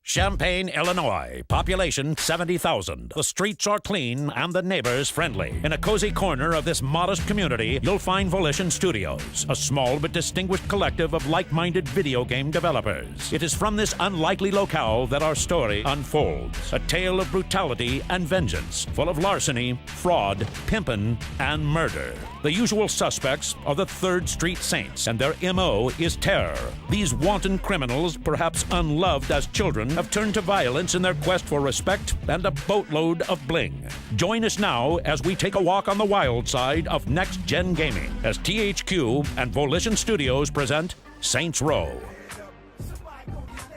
Champaign, Illinois. Population 70,000. The streets are clean and the neighbors friendly. In a cozy corner of this modest community, you'll find Volition Studios, a small but distinguished collective of like-minded video game developers. It is from this unlikely locale that our story unfolds. A tale of brutality and vengeance, full of larceny, fraud, pimpin', and murder. The usual suspects are the 3rd Street Saints, and their M.O. is terror. These wanton criminals, perhaps unloved as children, have turned to violence in their quest for respect and a boatload of bling. Join us now as we take a walk on the wild side of next-gen gaming as THQ and Volition Studios present Saints Row.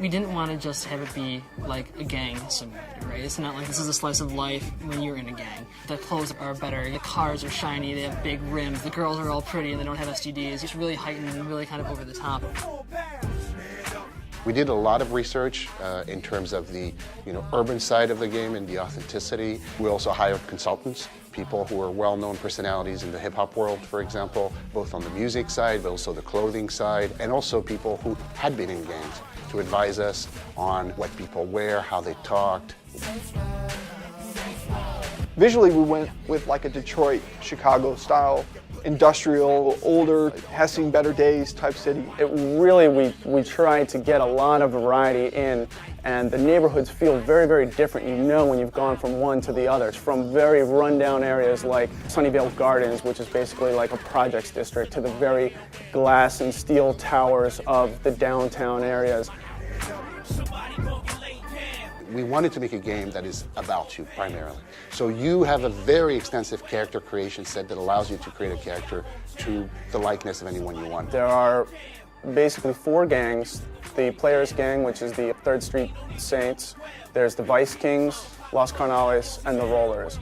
We didn't want to just have it be like a gang simulator, right? It's not like this is a slice of life when you're in a gang. The clothes are better, the cars are shiny, they have big rims, the girls are all pretty and they don't have STDs. It's really heightened and really kind of over the top. We did a lot of research in terms of the urban side of the game and the authenticity. We also hired consultants, people who are well-known personalities in the hip-hop world, for example, both on the music side, but also the clothing side, and also people who had been in gangs to advise us on what people wear, how they talked. Visually, we went with like a Detroit, Chicago style, industrial, older, has seen better days type city. We tried to get a lot of variety in, and the neighborhoods feel very, very different. You know when you've gone from one to the others, from very rundown areas like Sunnyvale Gardens, which is basically like a projects district, to the very glass and steel towers of the downtown areas. We wanted to make a game that is about you, primarily. So you have a very extensive character creation set that allows you to create a character to the likeness of anyone you want. There are basically 4 gangs. The Players Gang, which is the 3rd Street Saints. There's the Vice Kings, Los Carnales, and the Rollers.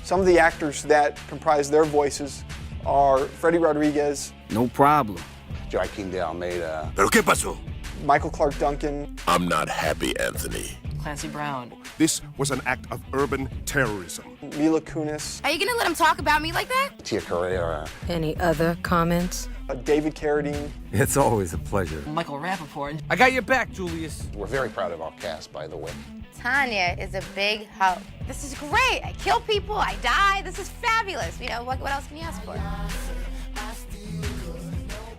Some of the actors that comprise their voices are Freddie Rodriguez. No problem. Joaquin de Almeida. ¿Pero qué pasó? Michael Clark Duncan. I'm not happy, Anthony. Clancy Brown. This was an act of urban terrorism. Mila Kunis. Are you gonna let him talk about me like that? Tia Carrera. Any other comments? David Carradine. It's always a pleasure. Michael Rappaport. I got your back, Julius. We're very proud of our cast, by the way. Tanya is a big help. This is great. I kill people, I die. This is fabulous. What else can you ask for?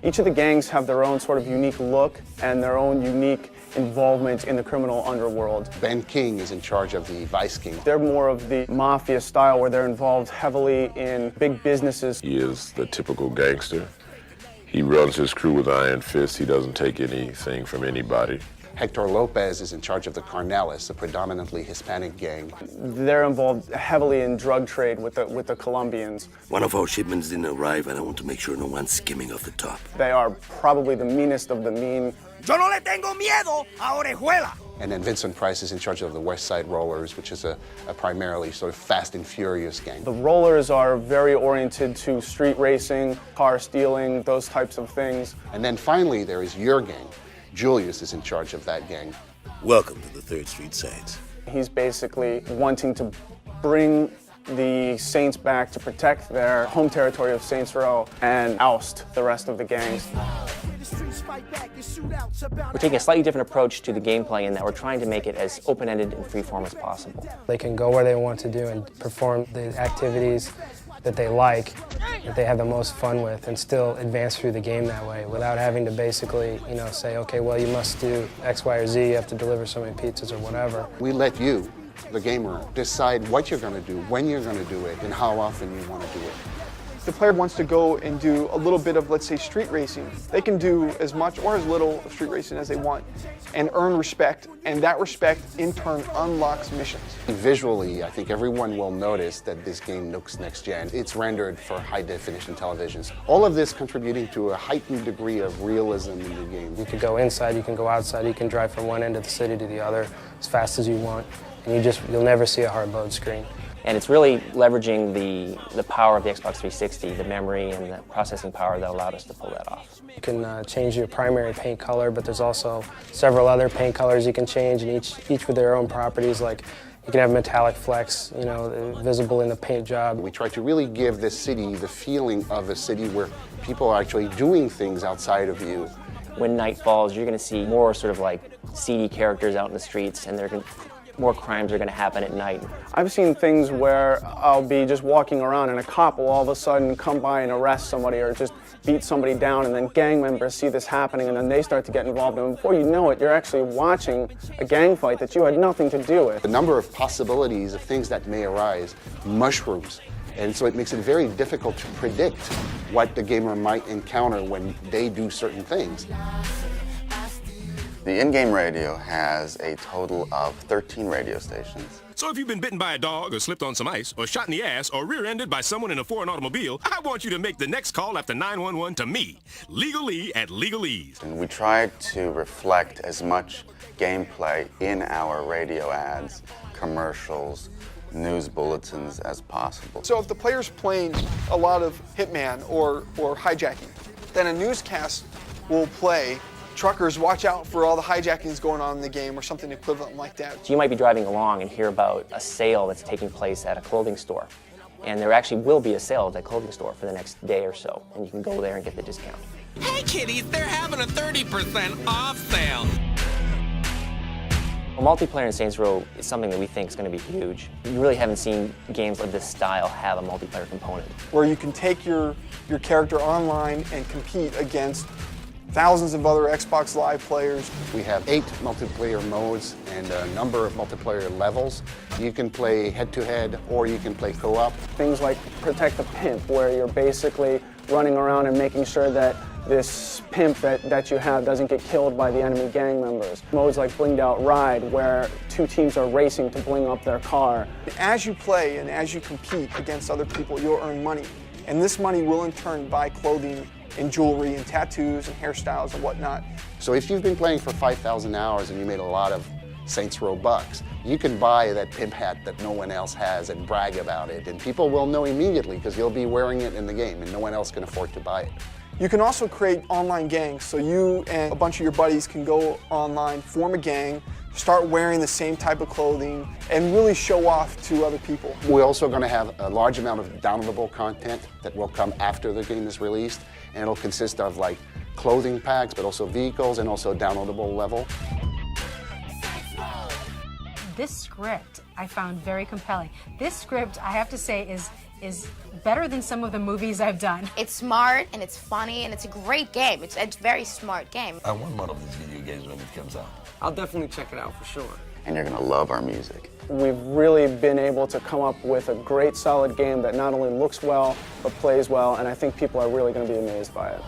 Each of the gangs have their own sort of unique look and their own unique involvement in the criminal underworld. Ben King is in charge of the Vice King. They're more of the mafia style where they're involved heavily in big businesses. He is the typical gangster. He runs his crew with iron fists. He doesn't take anything from anybody. Hector Lopez is in charge of the Carnales, a predominantly Hispanic gang. They're involved heavily in drug trade with the Colombians. One of our shipments didn't arrive, and I want to make sure no one's skimming off the top. They are probably the meanest of the mean. Yo no le tengo miedo a Orejuela. And then Vincent Price is in charge of the West Side Rollers, which is a primarily sort of fast and furious gang. The Rollers are very oriented to street racing, car stealing, those types of things. And then finally, there is your gang. Julius is in charge of that gang. Welcome to the 3rd Street Saints. He's basically wanting to bring the Saints back to protect their home territory of Saints Row and oust the rest of the gangs. We're taking a slightly different approach to the gameplay in that we're trying to make it as open-ended and free-form as possible. They can go where they want to do and perform the activities that they like, that they have the most fun with, and still advance through the game that way without having to basically, say, okay, well, you must do X, Y, or Z, you have to deliver so many pizzas or whatever. We let you, the gamer, decide what you're going to do, when you're going to do it, and how often you want to do it. The player wants to go and do a little bit of, let's say, street racing. They can do as much or as little of street racing as they want and earn respect, and that respect in turn unlocks missions. Visually, I think everyone will notice that this game looks next gen. It's rendered for high definition televisions. All of this contributing to a heightened degree of realism in the game. You can go inside, you can go outside, you can drive from one end of the city to the other as fast as you want, and you'll never see a hard load screen. And it's really leveraging the power of the Xbox 360, the memory and the processing power that allowed us to pull that off. You can change your primary paint color, but there's also several other paint colors you can change, and each with their own properties. Like you can have metallic flecks, visible in the paint job. We try to really give this city the feeling of a city where people are actually doing things outside of you when night falls, you're going to see more sort of like seedy characters out in the streets, and more crimes are going to happen at night. I've seen things where I'll be just walking around and a cop will all of a sudden come by and arrest somebody or just beat somebody down, and then gang members see this happening and then they start to get involved, and before you know it, you're actually watching a gang fight that you had nothing to do with. The number of possibilities of things that may arise mushrooms, and so it makes it very difficult to predict what the gamer might encounter when they do certain things. The in-game radio has a total of 13 radio stations. So if you've been bitten by a dog or slipped on some ice or shot in the ass or rear-ended by someone in a foreign automobile, I want you to make the next call after 911 to me, Legal Lee at Legalese. And we try to reflect as much gameplay in our radio ads, commercials, news bulletins as possible. So if the player's playing a lot of Hitman or hijacking, then a newscast will play, truckers, watch out for all the hijackings going on in the game, or something equivalent like that. So you might be driving along and hear about a sale that's taking place at a clothing store. And there actually will be a sale at that clothing store for the next day or so, and you can go there and get the discount. Hey kiddies, they're having a 30% off sale. Well, multiplayer in Saints Row is something that we think is going to be huge. You really haven't seen games of this style have a multiplayer component. Where you can take your character online and compete against thousands of other Xbox Live players. We have 8 multiplayer modes and a number of multiplayer levels. You can play head-to-head or you can play co-op. Things like Protect the Pimp, where you're basically running around and making sure that this pimp that you have doesn't get killed by the enemy gang members. Modes like Blinged Out Ride, where 2 teams are racing to bling up their car. As you play and as you compete against other people, you'll earn money. And this money will in turn buy clothing and jewelry and tattoos and hairstyles and whatnot. So if you've been playing for 5,000 hours and you made a lot of Saints Row bucks, you can buy that pimp hat that no one else has and brag about it. And people will know immediately because you'll be wearing it in the game and no one else can afford to buy it. You can also create online gangs, so you and a bunch of your buddies can go online, form a gang, start wearing the same type of clothing, and really show off to other people. We're also going to have a large amount of downloadable content that will come after the game is released, and it'll consist of like clothing packs, but also vehicles and also downloadable level. This script I found very compelling. This script, I have to say, is better than some of the movies I've done. It's smart and it's funny and it's a great game. It's a very smart game. I want one of these video games when it comes out. I'll definitely check it out for sure. And you're gonna love our music. We've really been able to come up with a great, solid game that not only looks well, but plays well, and I think people are really going to be amazed by it.